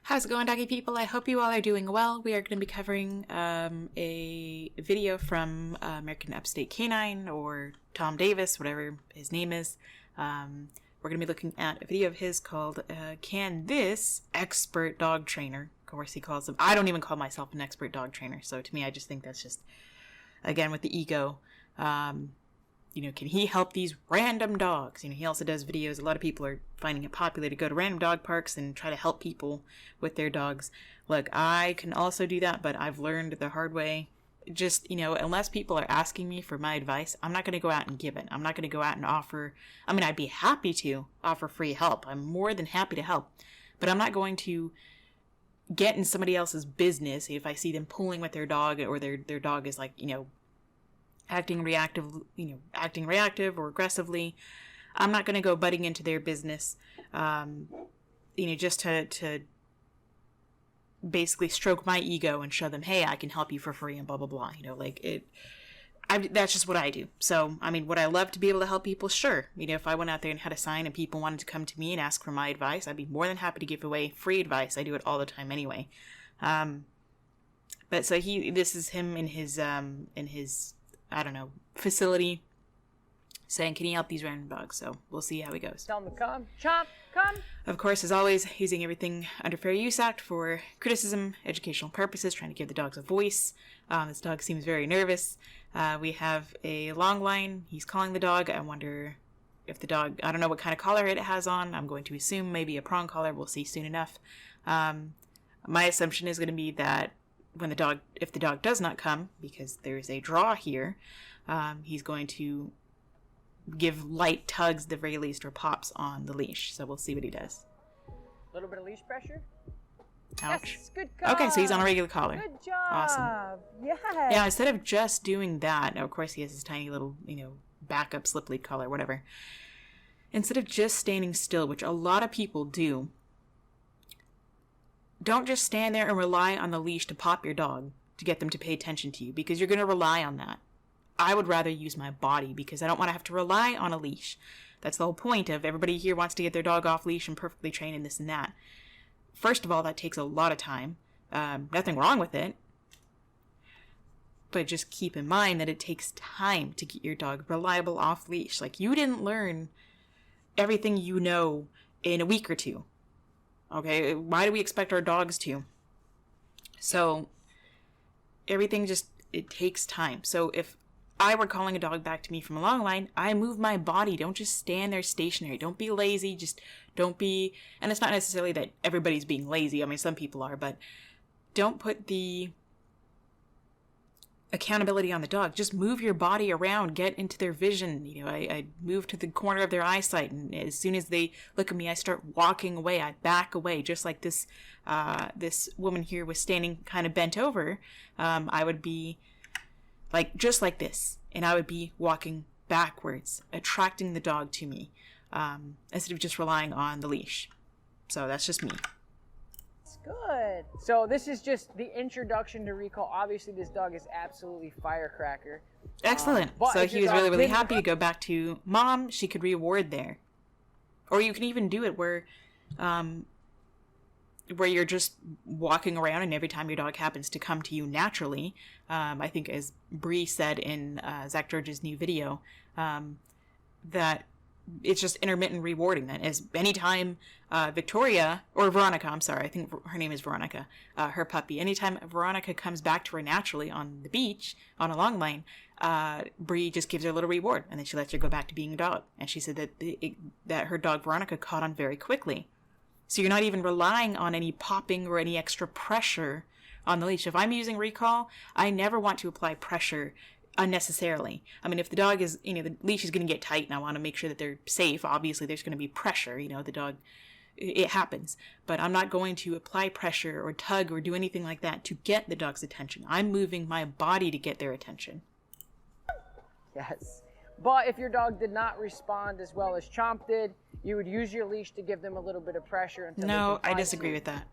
How's it going, doggy people? I hope you all are doing well. We are going to be covering a video from American Upstate Canine, or Tom Davis, whatever his name is. We're going to be looking at a video of his called Can This Expert Dog Trainer? Of course, he calls him. I don't even call myself an expert dog trainer, so to me, I just think that's just, again, with the ego. Can he help these random dogs? He also does videos. A lot of people are finding it popular to go to random dog parks and try to help people with their dogs. Look, I can also do that, but I've learned the hard way. Just, unless people are asking me for my advice, I'm not going to go out and give it. I'm not going to go out and offer. I'd be happy to offer free help. I'm more than happy to help. But I'm not going to get in somebody else's business if I see them pulling with their dog, or their dog is acting reactive or aggressively. I'm not going to go butting into their business, just to basically stroke my ego and show them, hey, I can help you for free and blah, blah, blah. That's just what I do. So, would I love to be able to help people? Sure. If I went out there and had a sign and people wanted to come to me and ask for my advice, I'd be more than happy to give away free advice. I do it all the time anyway. But so this is him in his facility, saying, can he help these random dogs? So we'll see how he goes. Tell him to come. Chomp, come. Of course, as always, using everything under Fair Use Act for criticism, educational purposes, trying to give the dogs a voice. This dog seems very nervous. We have a long line. He's calling the dog. I wonder if the dog, I don't know what kind of collar it has on. I'm going to assume maybe a prong collar. We'll see soon enough. My assumption is going to be that if the dog does not come, because there's a draw here, he's going to give light tugs, at the very least, or pops on the leash. So we'll see what he does. A little bit of leash pressure. Ouch. Yes, good job. Okay, so he's on a regular collar. Good job. Awesome. Yes. Yeah, instead of just doing that, now of course he has his tiny little, backup slip lead collar, whatever. Instead of just standing still, which a lot of people do, don't just stand there and rely on the leash to pop your dog to get them to pay attention to you, because you're going to rely on that. I would rather use my body, because I don't want to have to rely on a leash. That's the whole point of everybody here wants to get their dog off leash and perfectly trained and this and that. First of all, that takes a lot of time. Nothing wrong with it. But just keep in mind that it takes time to get your dog reliable off leash. Like, you didn't learn everything you know in a week or two. Okay, why do we expect our dogs to? So, everything it takes time. So, if I were calling a dog back to me from a long line, I move my body. Don't just stand there stationary. Don't be lazy. Just don't be, and it's not necessarily that everybody's being lazy. Some people are, but don't put the accountability on the dog. Just move your body around, get into their vision. I move to the corner of their eyesight, and as soon as they look at me, I start walking away. I back away, just like this woman here was standing kind of bent over. I would be just like this, and I would be walking backwards, attracting the dog to me, instead of just relying on the leash. So that's just me. That's good. So this is just the introduction to recall. Obviously, this dog is absolutely firecracker. Excellent. So he was really, really happy to go back to mom. She could reward there. Or you can even do it where you're just walking around, and every time your dog happens to come to you naturally, I think as Bree said in Zach George's new video, that it's just intermittent rewarding. That as anytime Victoria, or Veronica, I'm sorry, I think her name is Veronica, her puppy, anytime Veronica comes back to her naturally on the beach, on a long line, Bree just gives her a little reward, and then she lets her go back to being a dog. And she said that her dog Veronica caught on very quickly. So you're not even relying on any popping or any extra pressure on the leash. If I'm using recall, I never want to apply pressure unnecessarily. If the dog is, the leash is going to get tight and I want to make sure that they're safe, obviously there's going to be pressure, the dog, it happens. But I'm not going to apply pressure or tug or do anything like that to get the dog's attention. I'm moving my body to get their attention. Yes. But if your dog did not respond as well as Chomp did, you would use your leash to give them a little bit of pressure. No, I disagree with that.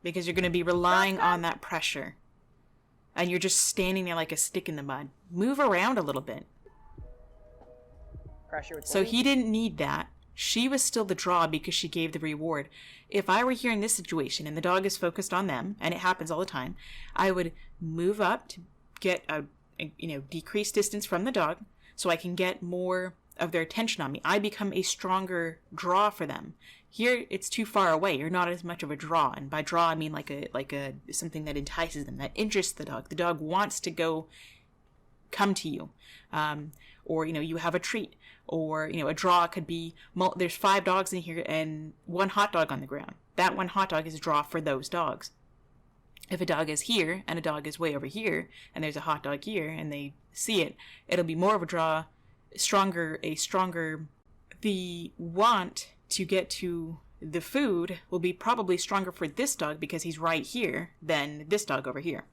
Because you're going to be relying on that pressure. And you're just standing there like a stick in the mud. Move around a little bit. Pressure with the So leash. he didn't need that. she was still the draw because she gave the reward. If I were here in this situation and the dog is focused on them, and it happens all the time, I would move up to get a decreased distance from the dog so I can get more of their attention on me. I become a stronger draw for them. Here, it's too far away. You're not as much of a draw, and by draw I mean like a something that entices them, that interests the dog. The dog wants to come to you, or you have a treat, or a draw could be there's 5 dogs in here and 1 hot dog on the ground. That 1 hot dog is a draw for those dogs. If a dog is here and a dog is way over here and there's a hot dog here and they see it, it'll be more of a draw, stronger. The want to get to the food will be probably stronger for this dog because he's right here than this dog over here.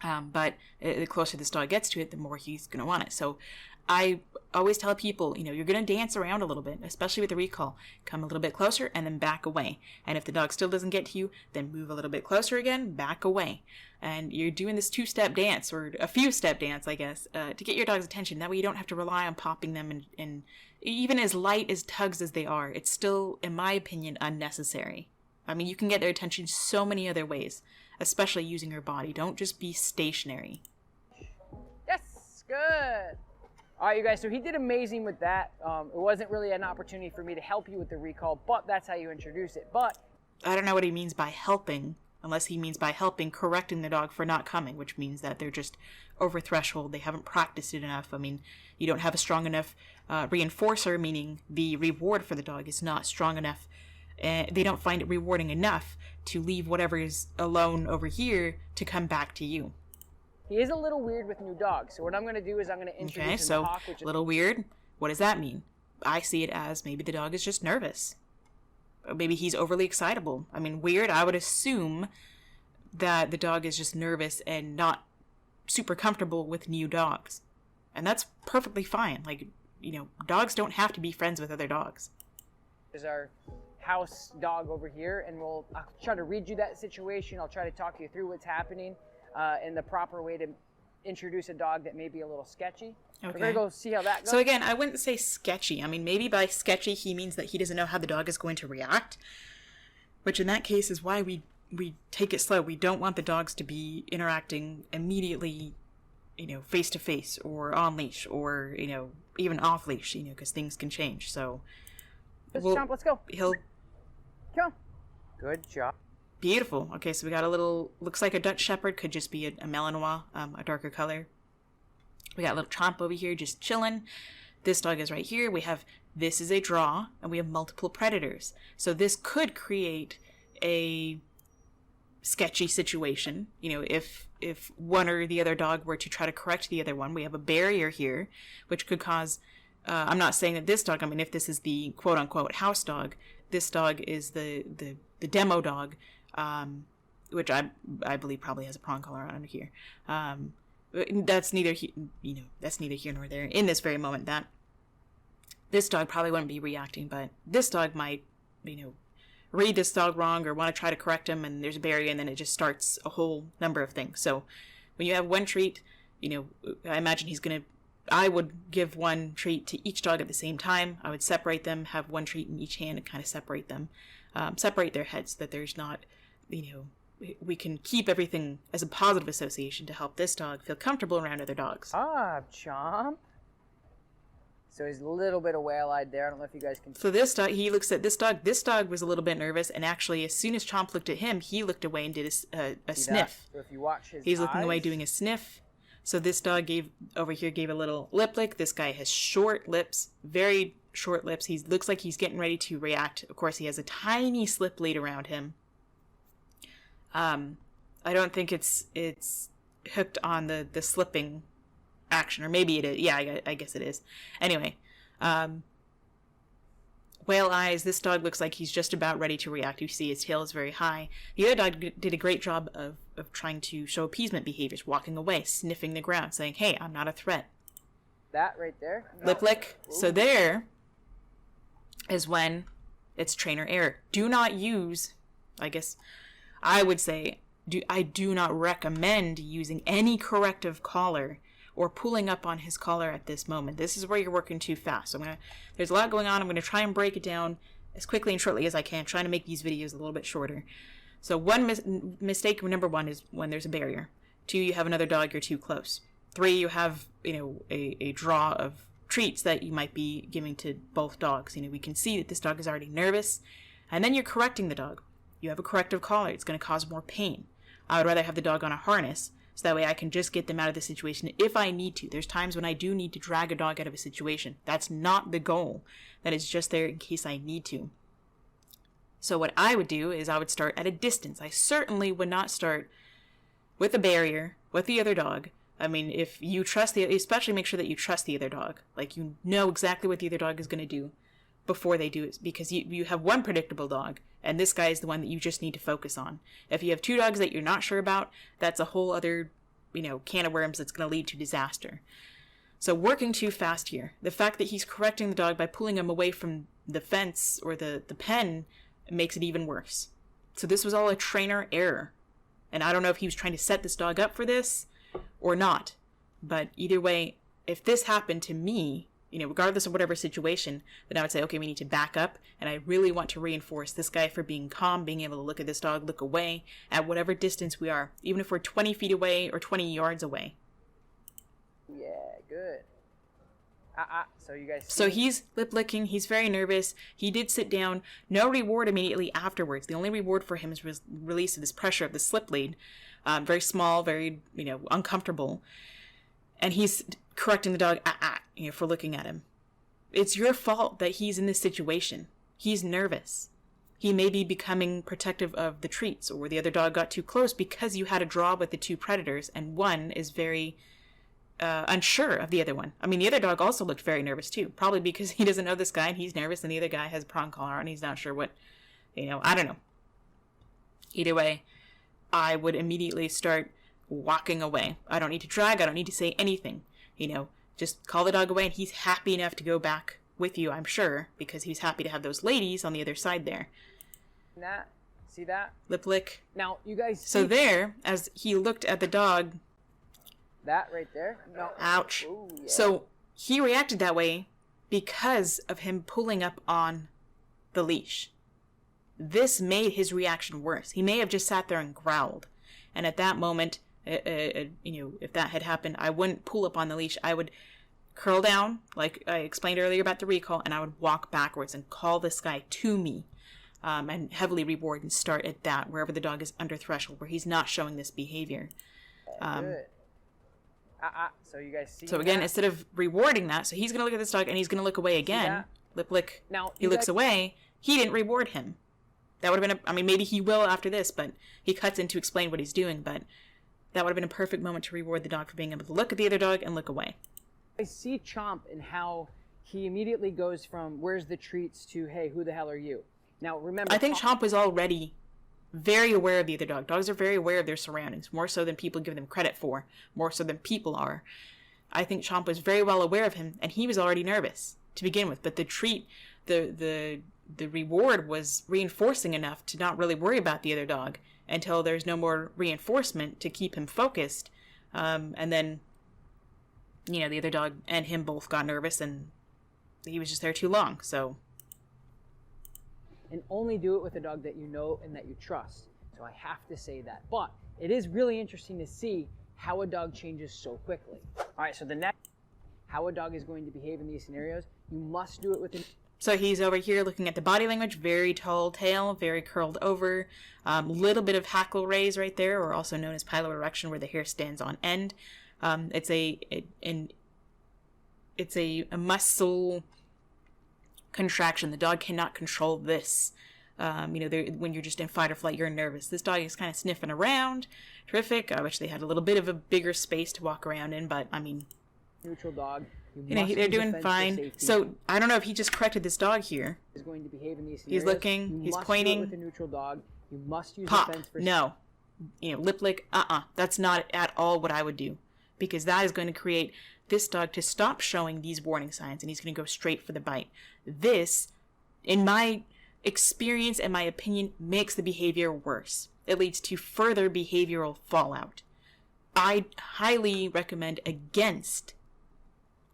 But the closer this dog gets to it, the more he's going to want it. So I always tell people, you're going to dance around a little bit, especially with the recall. Come a little bit closer and then back away. And if the dog still doesn't get to you, then move a little bit closer again, back away. And you're doing this 2-step dance, or a few-step dance, I guess, to get your dog's attention. That way you don't have to rely on popping them, and even as light as tugs as they are, it's still, in my opinion, unnecessary. I mean, you can get their attention so many other ways, especially using your body. Don't just be stationary. Yes, good. All right, you guys, so he did amazing with that. It wasn't really an opportunity for me to help you with the recall, but that's how you introduce it. But I don't know what he means by helping, unless he means by helping correcting the dog for not coming, which means that they're just over threshold. They haven't practiced it enough. I mean, you don't have a strong enough reinforcer, meaning the reward for the dog is not strong enough. They don't find it rewarding enough to leave whatever is alone over here to come back to you. He is a little weird with new dogs. So what I'm going to do is I'm going to introduce him to Hawk. Okay, so a little weird. What does that mean? I see it as maybe the dog is just nervous. Or maybe he's overly excitable. I mean, weird, I would assume that the dog is just nervous and not super comfortable with new dogs. And that's perfectly fine. Like, dogs don't have to be friends with other dogs. There's our house dog over here, and I'll try to read you that situation. I'll try to talk you through what's happening. In the proper way to introduce a dog that may be a little sketchy. Okay. We're going to go see how that goes. So again, I wouldn't say sketchy. I mean, maybe by sketchy he means that he doesn't know how the dog is going to react, which in that case is why we take it slow. We don't want the dogs to be interacting immediately, face to face or on leash or, even off leash, because things can change. So Chomp, let's go. Come. Good job. Beautiful. Okay, so we got a little, looks like a Dutch Shepherd, could just be a Malinois, a darker color. We got a little Chomp over here just chilling. This dog is right here. This is a draw, and we have multiple predators. So this could create a sketchy situation. If one or the other dog were to try to correct the other one, we have a barrier here, which could cause, I'm not saying that this dog, I mean, if this is the quote-unquote house dog, this dog is the demo dog, which I believe probably has a prong collar under here. That's neither here nor there. In this very moment, that this dog probably wouldn't be reacting, but this dog might, read this dog wrong or want to try to correct him, and there's a barrier, and then it just starts a whole number of things. So when you have one treat, I imagine I would give one treat to each dog at the same time. I would separate them, have one treat in each hand, and kind of separate them, separate their heads, so that there's not, we can keep everything as a positive association to help this dog feel comfortable around other dogs. Chomp. So he's a little bit of whale-eyed there. I don't know if you guys can... So this dog, he looks at this dog. This dog was a little bit nervous, and actually, as soon as Chomp looked at him, he looked away and did a sniff. So if you watch his He's eyes, looking away doing a sniff. So this dog gave a little lip lick. This guy has short lips, very short lips. He looks like he's getting ready to react. Of course, he has a tiny slip lead around him. I don't think it's hooked on the slipping action, or maybe it is. Yeah, I guess it is. Anyway, whale eyes. This dog looks like he's just about ready to react. You see his tail is very high. The other dog did a great job of trying to show appeasement behaviors, walking away, sniffing the ground, saying, hey, I'm not a threat. That right there. Lip lick. Ooh. So there is when it's trainer error. Do not use, I guess I would say, I do not recommend using any corrective collar or pulling up on his collar at this moment. This is where you're working too fast. So there's a lot going on. I'm going to try and break it down as quickly and shortly as I can, trying to make these videos a little bit shorter. So one mistake, number one, is when there's a barrier. 2, you have another dog, you're too close. 3, you have, a draw of treats that you might be giving to both dogs. We can see that this dog is already nervous, and then you're correcting the dog. You have a corrective collar. It's going to cause more pain. I would rather have the dog on a harness, so that way I can just get them out of the situation if I need to. There's times when I do need to drag a dog out of a situation. That's not the goal. That is just there in case I need to. So what I would do is I would start at a distance. I certainly would not start with a barrier with the other dog. I mean, if you trust especially make sure that you trust the other dog. Like, you know exactly what the other dog is going to do before they do it, because you have one predictable dog, and this guy is the one that you just need to focus on. If you have 2 dogs that you're not sure about, that's a whole other, can of worms that's going to lead to disaster. So working too fast here. The fact that he's correcting the dog by pulling him away from the fence or the pen makes it even worse. So this was all a trainer error. And I don't know if he was trying to set this dog up for this or not. But either way, if this happened to me, regardless of whatever situation, then I would say, okay, we need to back up. And I really want to reinforce this guy for being calm, being able to look at this dog, look away at whatever distance we are, even if we're 20 feet away or 20 yards away. Yeah, good. So you guys. So he's lip licking. He's very nervous. He did sit down. No reward immediately afterwards. The only reward for him is release of this pressure of the slip lead. Very small, very uncomfortable, and he's correcting the dog for looking at him. It's your fault that he's in this situation. He's nervous. He may be becoming protective of the treats, or the other dog got too close because you had a draw with the 2 predators, and one is very unsure of the other one. I mean, the other dog also looked very nervous too, probably because he doesn't know this guy and he's nervous, and the other guy has a prong collar and he's not sure what, I don't know. Either way, I would immediately start walking away. I don't need to drag. I don't need to say anything. Just call the dog away, and he's happy enough to go back with you, I'm sure, because he's happy to have those ladies on the other side there. See that? Lip lick. Now, you guys. So there, as he looked at the dog. That right there? No. Ouch. Ooh, yeah. So he reacted that way because of him pulling up on the leash. This made his reaction worse. He may have just sat there and growled. And at that moment, if that had happened, I wouldn't pull up on the leash. I would curl down, like I explained earlier about the recall, and I would walk backwards and call this guy to me, and heavily reward and start at that, wherever the dog is under threshold, where he's not showing this behavior. Good. So you guys see. So again, instead of rewarding that, so he's going to look at this dog and he's going to look away again. Lip lick. Now he looks away. He didn't reward him. That would have been maybe he will after this, but he cuts in to explain what he's doing, but that would have been a perfect moment to reward the dog for being able to look at the other dog and look away. I see Chomp and how he immediately goes from where's the treats to hey, who the hell are you? Now remember, I think Chomp was already very aware of the other dog. Dogs are very aware of their surroundings, more so than people give them credit for, more so than people are. I think Chomp was very well aware of him, and he was already nervous to begin with, but the treat, the reward was reinforcing enough to not really worry about the other dog until there's no more reinforcement to keep him focused. And then, the other dog and him both got nervous, and he was just there too long, so. And only do it with a dog that you know and that you trust. So I have to say that. But it is really interesting to see how a dog changes so quickly. All right, so the next, how a dog is going to behave in these scenarios, you must do it with So he's over here looking at the body language, very tall tail, very curled over, little bit of hackle raise right there, or also known as piloerection, where the hair stands on end. It's a muscle contraction. The dog cannot control this. When you're just in fight or flight, you're nervous. This dog is kind of sniffing around. Terrific. I wish they had a little bit of a bigger space to walk around in, but neutral dog. They're doing fine. So I don't know if he just corrected this dog here. Is going to behave in these scenarios. He's looking. He's pointing. With a neutral dog, you must use Pop. defense for No. Lip lick. That's not at all what I would do, because that is going to create this dog to stop showing these warning signs, and he's going to go straight for the bite. This, in my experience and my opinion, makes the behavior worse. It leads to further behavioral fallout. I highly recommend against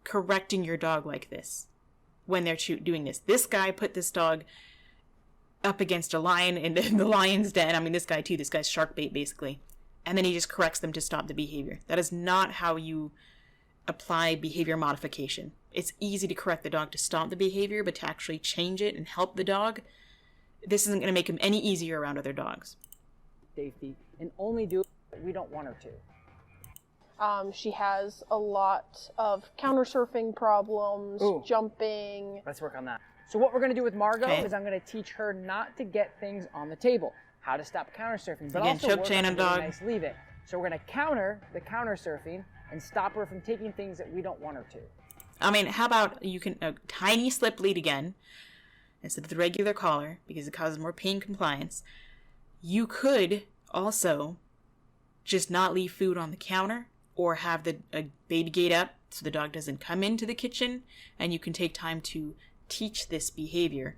correcting your dog like this when they're doing this. This guy put this dog up against a lion in the lion's den. I mean, this guy too. This guy's shark bait, basically. And then he just corrects them to stop the behavior. That is not how you apply behavior modification. It's easy to correct the dog to stop the behavior, but to actually change it and help the dog, this isn't going to make him any easier around other dogs. Safety, and only do what we don't want her to. She has a lot of counter surfing problems, jumping. Let's work on that. So what we're going to do with Margot is I'm going to teach her not to get things on the table, how to stop counter surfing, but Again, also choke work chain on on a really dog. nice leave it. So we're going to counter the counter surfing and stop her from taking things that we don't want her to. I mean, how about you can a tiny slip lead again instead of the regular collar because it causes more pain compliance. You could also just not leave food on the counter or have a baby gate up so the dog doesn't come into the kitchen, and you can take time to teach this behavior.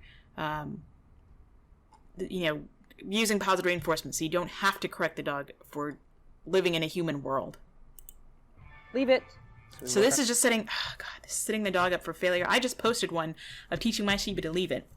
Using positive reinforcement, so you don't have to correct the dog for living in a human world. Leave it. So this is just setting the dog up for failure. I just posted one of teaching my Shiba to leave it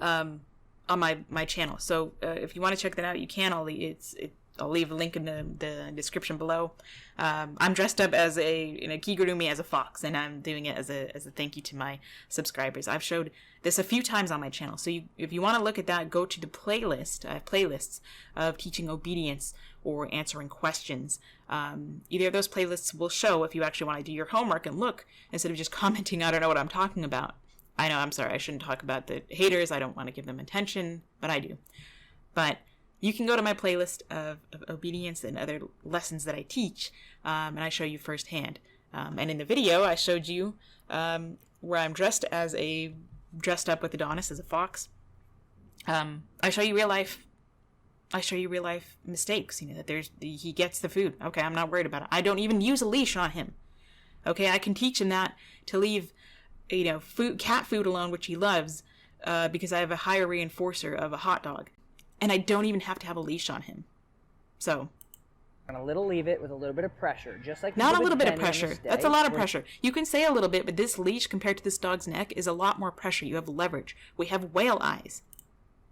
on my channel. So if you want to check that out, you can. I'll leave a link in the description below. I'm dressed up as in a kigurumi as a fox, and I'm doing it as a thank you to my subscribers. I've showed this a few times on my channel. So if you want to look at that, go to the playlist. I have playlists of teaching obedience or answering questions. Either of those playlists will show if you actually want to do your homework and look instead of just commenting, I don't know what I'm talking about. I know, I'm sorry, I shouldn't talk about the haters. I don't want to give them attention, but I do. But you can go to my playlist of obedience and other lessons that I teach, and I show you firsthand. And in the video, I showed you where I'm dressed up with Adonis as a fox. I show you real life mistakes. You know that he gets the food. Okay, I'm not worried about it. I don't even use a leash on him. Okay, I can teach him that to leave, cat food alone, which he loves, because I have a higher reinforcer of a hot dog. And I don't even have to have a leash on him. So. And a little leave it with a little bit of pressure, just like not a little bit of pressure. That's a lot of pressure. You can say a little bit, but this leash compared to this dog's neck is a lot more pressure. You have leverage. We have whale eyes.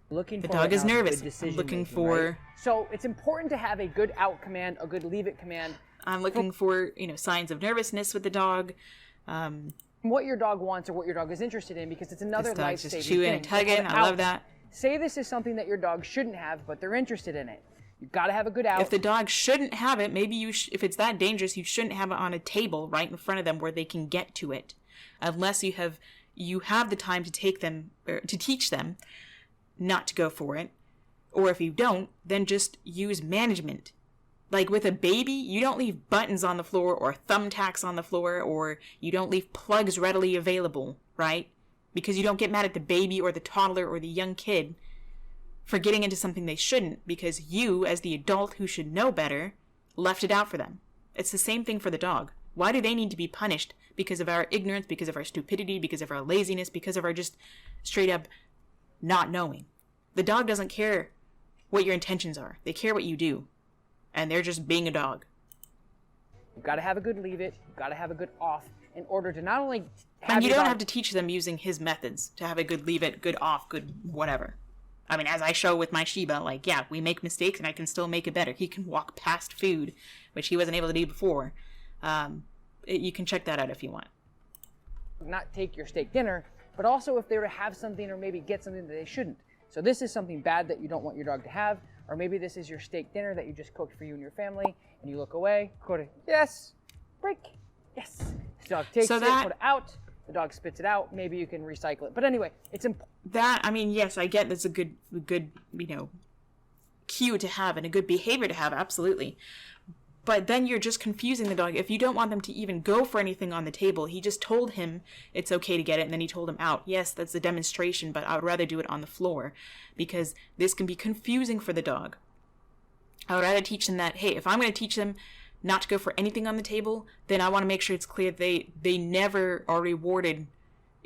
The dog is nervous. I'm looking for. Right? So it's important to have a good out command, a good leave it command. I'm looking for signs of nervousness with the dog. What your dog wants or what your dog is interested in, because it's another life saving thing. Just chewing and tugging. I love that. Say this is something that your dog shouldn't have, but they're interested in it. You've got to have a good out. If the dog shouldn't have it, maybe if it's that dangerous, you shouldn't have it on a table right in front of them where they can get to it, unless you have the time to take them or to teach them not to go for it. Or if you don't, then just use management. Like with a baby, you don't leave buttons on the floor or thumbtacks on the floor, or you don't leave plugs readily available, right? Because you don't get mad at the baby or the toddler or the young kid for getting into something they shouldn't, because you, as the adult who should know better, left it out for them. It's the same thing for the dog. Why do they need to be punished? Because of our ignorance, because of our stupidity, because of our laziness, because of our just straight up not knowing. The dog doesn't care what your intentions are. They care what you do. And they're just being a dog. You've got to have a good leave it. You've got to have a good off in order to not only have and you don't have to teach them using his methods to have a good leave it, good off, good whatever. I mean, as I show with my Shiba, we make mistakes and I can still make it better. He can walk past food, which he wasn't able to do before. You can check that out if you want. Not take your steak dinner, but also if they were to have something or maybe get something that they shouldn't. So this is something bad that you don't want your dog to have, or maybe this is your steak dinner that you just cooked for you and your family, and you look away, go to, yes, break, yes. The dog takes it, put it out, the dog spits it out, maybe you can recycle it. But anyway, it's important. Yes, I get that's a good, cue to have and a good behavior to have, absolutely. But then you're just confusing the dog. If you don't want them to even go for anything on the table, he just told him it's okay to get it, and then he told him out. Yes, that's a demonstration, but I would rather do it on the floor, because this can be confusing for the dog. I would rather teach them that, hey, if I'm going to teach them not to go for anything on the table, then I want to make sure it's clear they never are rewarded.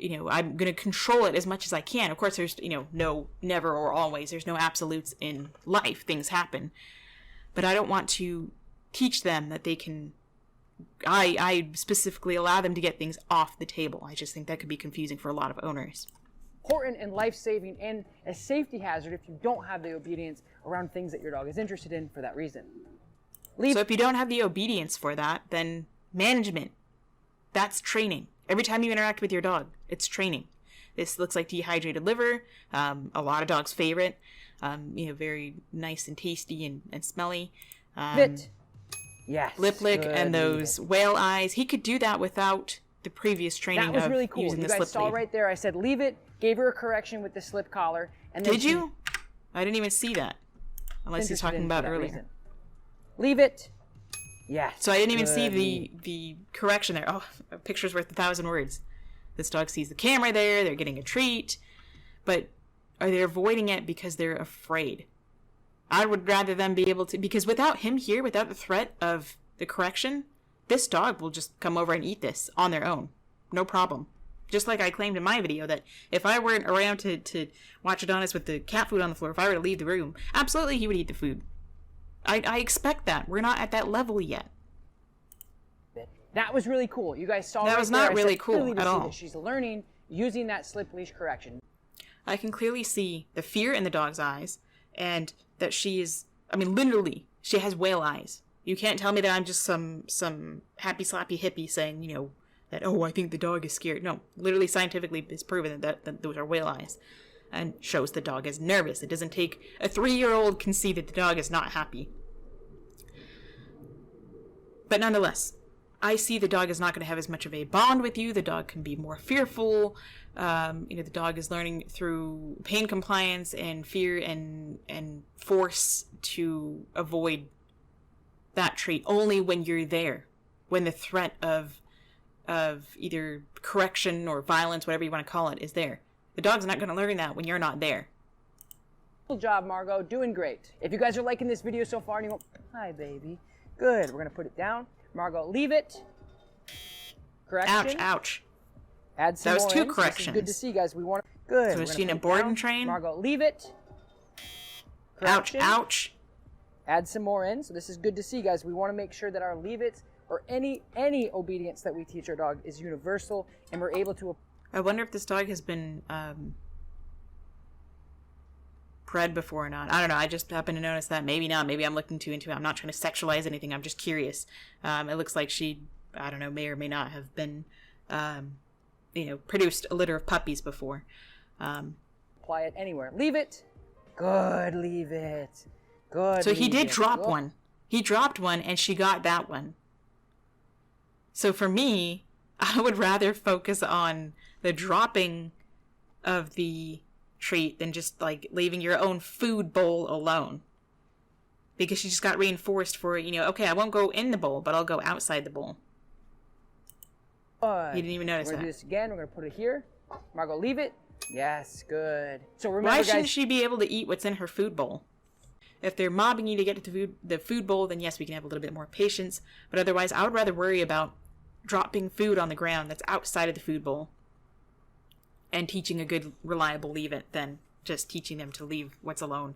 I'm going to control it as much as I can. Of course, there's, no never or always. There's no absolutes in life. Things happen. But I don't want to teach them that they can. I specifically allow them to get things off the table. I just think that could be confusing for a lot of owners. Important and life-saving and a safety hazard if you don't have the obedience around things that your dog is interested in for that reason. So if you don't have the obedience for that, then management. That's training. Every time you interact with your dog, it's training. This looks like dehydrated liver, a lot of dogs' favorite. Very nice and tasty and smelly. Yes. Lip lick and those whale eyes. He could do that without the previous training. That was really cool. Using You the guys slip saw lead. right there. I said leave it. Gave her a correction with the slip collar. And then Did you? I didn't even see that. Unless you're talking about earlier. Reason. Leave it. Yes. So I didn't even see the correction there. Oh, a picture's worth 1,000 words. This dog sees the camera there. They're getting a treat. But are they avoiding it because they're afraid? I would rather them be able to... Because without him here, without the threat of the correction, this dog will just come over and eat this on their own. No problem. Just like I claimed in my video that if I weren't around to watch Adonis with the cat food on the floor, if I were to leave the room, absolutely he would eat the food. I expect that. We're not at that level yet. That was really cool. You guys saw that right was not there. really cool at all. That she's learning using that slip leash correction. I can clearly see the fear in the dog's eyes and that she is, literally, she has whale eyes. You can't tell me that I'm just some happy slappy hippie saying, that, I think the dog is scared. No, literally scientifically it's proven that those are whale eyes and shows the dog is nervous. It doesn't take a 3-year-old can see that the dog is not happy. But nonetheless, I see the dog is not going to have as much of a bond with you. The dog can be more fearful. The dog is learning through pain compliance and fear and force to avoid that trait only when you're there, when the threat of either correction or violence, whatever you want to call it, is there. The dog's not going to learn that when you're not there. Good job, Margot. Doing great. If you guys are liking this video so far and you go, hi, baby. Good. We're going to put it down. Margot, leave it. Correction. Ouch. Add some that was more 2 in. corrections. This is good to see, guys. We want good. So is she in a board and train? Margot, leave it. Correction. Ouch. Add some more in. So this is good to see, guys. We want to make sure that our leave it or any obedience that we teach our dog is universal and we're able to. I wonder if this dog has been bred before or not. I don't know. I just happened to notice that. Maybe not. Maybe I'm looking too into it. I'm not trying to sexualize anything. I'm just curious. It looks like she, I don't know, may or may not have been, produced a litter of puppies before. Apply it anywhere. Leave it. Good. Leave it. Good. So he did drop one. He dropped one and she got that one. So for me, I would rather focus on the dropping of the treat than just like leaving your own food bowl alone. Because she just got reinforced for, okay, I won't go in the bowl, but I'll go outside the bowl. Good. You didn't even notice We're that. going to do this again. We're going to put it here. Margot, leave it. Yes, good. So remember, why guys, shouldn't she be able to eat what's in her food bowl? If they're mobbing you to get to the food bowl, then yes, we can have a little bit more patience. But otherwise, I would rather worry about dropping food on the ground that's outside of the food bowl and teaching a good, reliable leave it than just teaching them to leave what's alone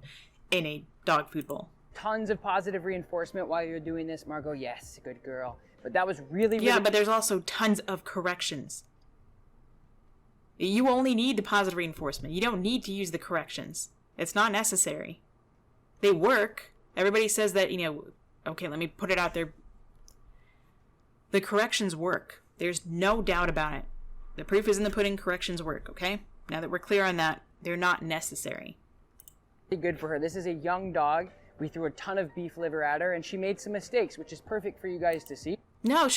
in a dog food bowl. Tons of positive reinforcement while you're doing this, Margot. Yes, good girl. But that was really Yeah, but there's also tons of corrections. You only need the positive reinforcement. You don't need to use the corrections. It's not necessary. They work. Everybody says that, okay, let me put it out there. The corrections work. There's no doubt about it. The proof is in the pudding. Corrections work, okay? Now that we're clear on that, they're not necessary. Good for her. This is a young dog. We threw a ton of beef liver at her, and she made some mistakes, which is perfect for you guys to see. No,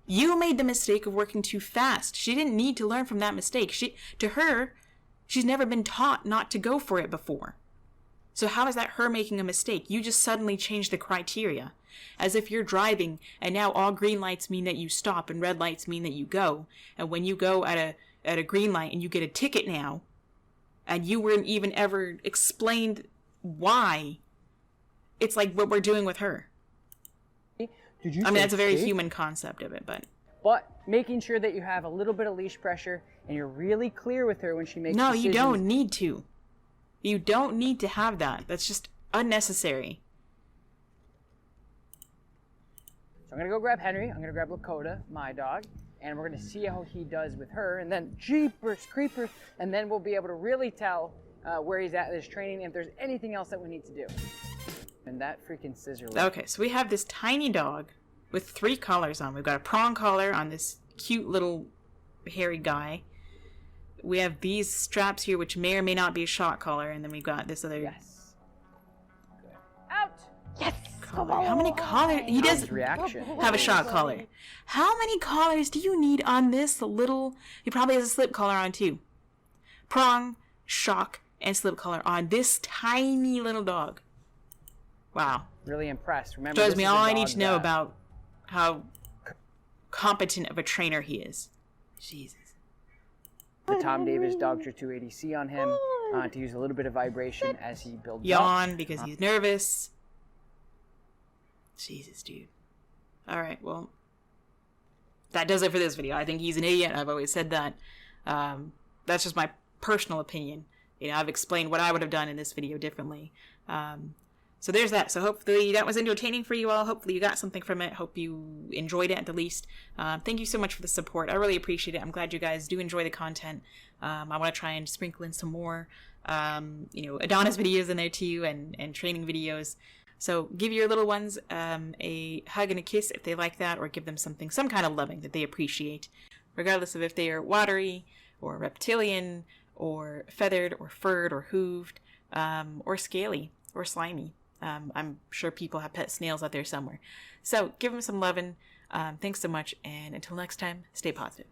you made the mistake of working too fast. She didn't need to learn from that mistake. She's never been taught not to go for it before. So how is that her making a mistake? You just suddenly changed the criteria. As if you're driving, and now all green lights mean that you stop, and red lights mean that you go. And when you go at a green light and you get a ticket now, and you weren't even ever explained why, it's like what we're doing with her. That's a very human concept of it, but making sure that you have a little bit of leash pressure and you're really clear with her when she makes decisions. No, you don't need to. You don't need to have that. That's just unnecessary. I'm gonna go grab Henry. I'm gonna grab Lakota, my dog, and we're gonna see how he does with her. And then jeepers creepers, and then we'll be able to really tell where he's at in his training and if there's anything else that we need to do. And that freaking scissor whip. Okay, so we have this tiny dog with 3 collars on. We've got a prong collar on this cute little hairy guy. We have these straps here, which may or may not be a shock collar, and then we've got this other Good. Out. Yes. collar. How many collars? He does His reaction. have a shock collar. How many collars do you need on this little? He probably has a slip collar on too. Prong, shock, and slip collar on this tiny little dog. Wow. Really impressed. Remember, Shows this me is a all I dog need to know that- about how competent of a trainer he is. Jesus. The Tom Davis Dogtra 280C on him to use a little bit of vibration as he builds Yawn up. because he's nervous. Jesus, dude. Alright, well, that does it for this video. I think he's an idiot. I've always said that. That's just my personal opinion. You know, I've explained what I would have done in this video differently. So there's that. So hopefully that was entertaining for you all. Hopefully you got something from it. Hope you enjoyed it at the least. Thank you so much for the support. I really appreciate it. I'm glad you guys do enjoy the content. I want to try and sprinkle in some more, Adonis videos in there too, and training videos. So give your little ones a hug and a kiss if they like that, or give them some kind of loving that they appreciate, regardless of if they are watery or reptilian or feathered or furred or hooved or scaly or slimy. I'm sure people have pet snails out there somewhere. So give them some loving. Thanks so much, and until next time, stay positive.